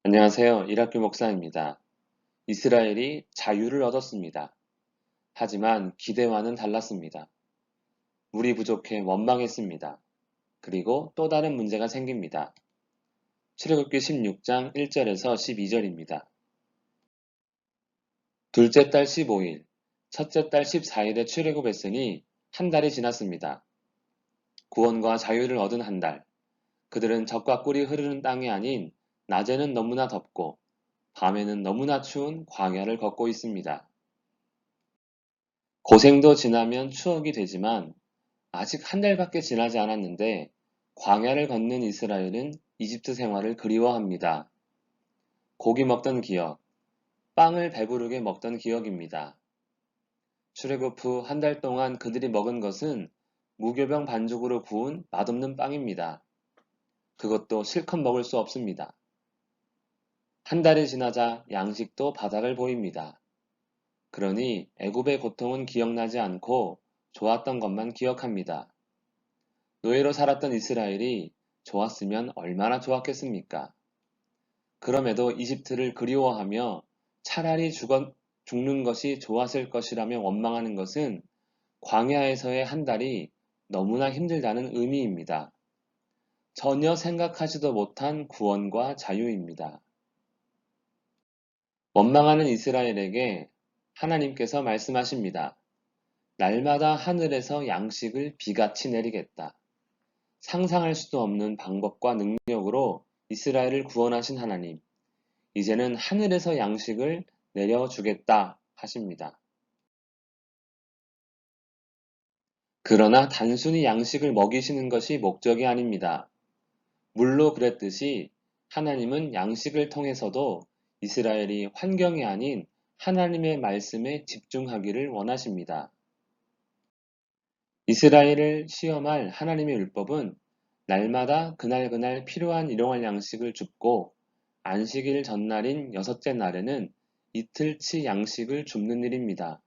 안녕하세요. 이학규 목사입니다. 이스라엘이 자유를 얻었습니다. 하지만 기대와는 달랐습니다. 물이 부족해 원망했습니다. 그리고 또 다른 문제가 생깁니다. 출애굽기 16장 1절에서 12절입니다. 둘째 달 15일, 첫째 달 14일에 출애굽했으니 한 달이 지났습니다. 구원과 자유를 얻은 한 달. 그들은 젖과 꿀이 흐르는 땅이 아닌 낮에는 너무나 덥고 밤에는 너무나 추운 광야를 걷고 있습니다. 고생도 지나면 추억이 되지만 아직 한 달밖에 지나지 않았는데 광야를 걷는 이스라엘은 이집트 생활을 그리워합니다. 고기 먹던 기억, 빵을 배부르게 먹던 기억입니다. 출애굽 후 한 달 동안 그들이 먹은 것은 무교병 반죽으로 구운 맛없는 빵입니다. 그것도 실컷 먹을 수 없습니다. 한 달이 지나자 양식도 바닥을 보입니다. 그러니 애굽의 고통은 기억나지 않고 좋았던 것만 기억합니다. 노예로 살았던 이스라엘이 좋았으면 얼마나 좋았겠습니까? 그럼에도 이집트를 그리워하며 차라리 죽는 것이 좋았을 것이라며 원망하는 것은 광야에서의 한 달이 너무나 힘들다는 의미입니다. 전혀 생각하지도 못한 구원과 자유입니다. 원망하는 이스라엘에게 하나님께서 말씀하십니다. 날마다 하늘에서 양식을 비같이 내리겠다. 상상할 수도 없는 방법과 능력으로 이스라엘을 구원하신 하나님, 이제는 하늘에서 양식을 내려주겠다 하십니다. 그러나 단순히 양식을 먹이시는 것이 목적이 아닙니다. 물로 그랬듯이 하나님은 양식을 통해서도 이스라엘이 환경이 아닌 하나님의 말씀에 집중하기를 원하십니다. 이스라엘을 시험할 하나님의 율법은 날마다 그날그날 필요한 일용할 양식을 줍고 안식일 전날인 여섯째 날에는 이틀치 양식을 줍는 일입니다.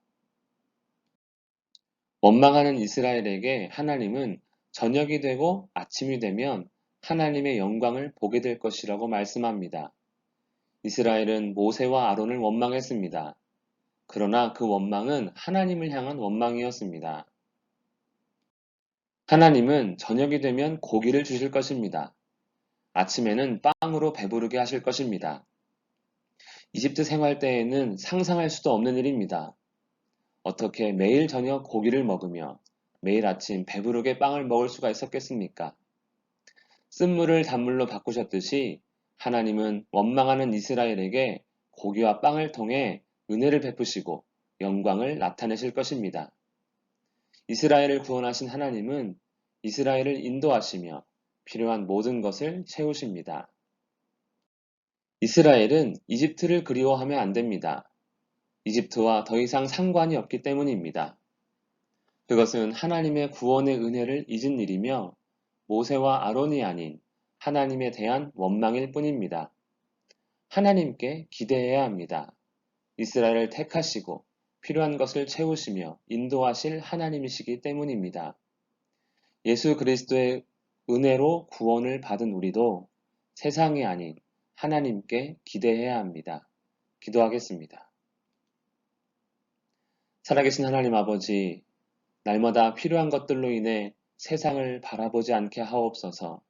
원망하는 이스라엘에게 하나님은 저녁이 되고 아침이 되면 하나님의 영광을 보게 될 것이라고 말씀합니다. 이스라엘은 모세와 아론을 원망했습니다. 그러나 그 원망은 하나님을 향한 원망이었습니다. 하나님은 저녁이 되면 고기를 주실 것입니다. 아침에는 빵으로 배부르게 하실 것입니다. 이집트 생활 때에는 상상할 수도 없는 일입니다. 어떻게 매일 저녁 고기를 먹으며 매일 아침 배부르게 빵을 먹을 수가 있었겠습니까? 쓴물을 단물로 바꾸셨듯이 하나님은 원망하는 이스라엘에게 고기와 빵을 통해 은혜를 베푸시고 영광을 나타내실 것입니다. 이스라엘을 구원하신 하나님은 이스라엘을 인도하시며 필요한 모든 것을 채우십니다. 이스라엘은 이집트를 그리워하면 안 됩니다. 이집트와 더 이상 상관이 없기 때문입니다. 그것은 하나님의 구원의 은혜를 잊은 일이며 모세와 아론이 아닌 하나님에 대한 원망일 뿐입니다. 하나님께 기대해야 합니다. 이스라엘을 택하시고 필요한 것을 채우시며 인도하실 하나님이시기 때문입니다. 예수 그리스도의 은혜로 구원을 받은 우리도 세상이 아닌 하나님께 기대해야 합니다. 기도하겠습니다. 살아계신 하나님 아버지, 날마다 필요한 것들로 인해 세상을 바라보지 않게 하옵소서.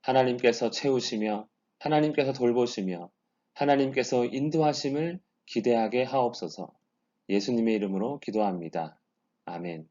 하나님께서 채우시며 하나님께서 돌보시며 하나님께서 인도하심을 기대하게 하옵소서. 예수님의 이름으로 기도합니다. 아멘.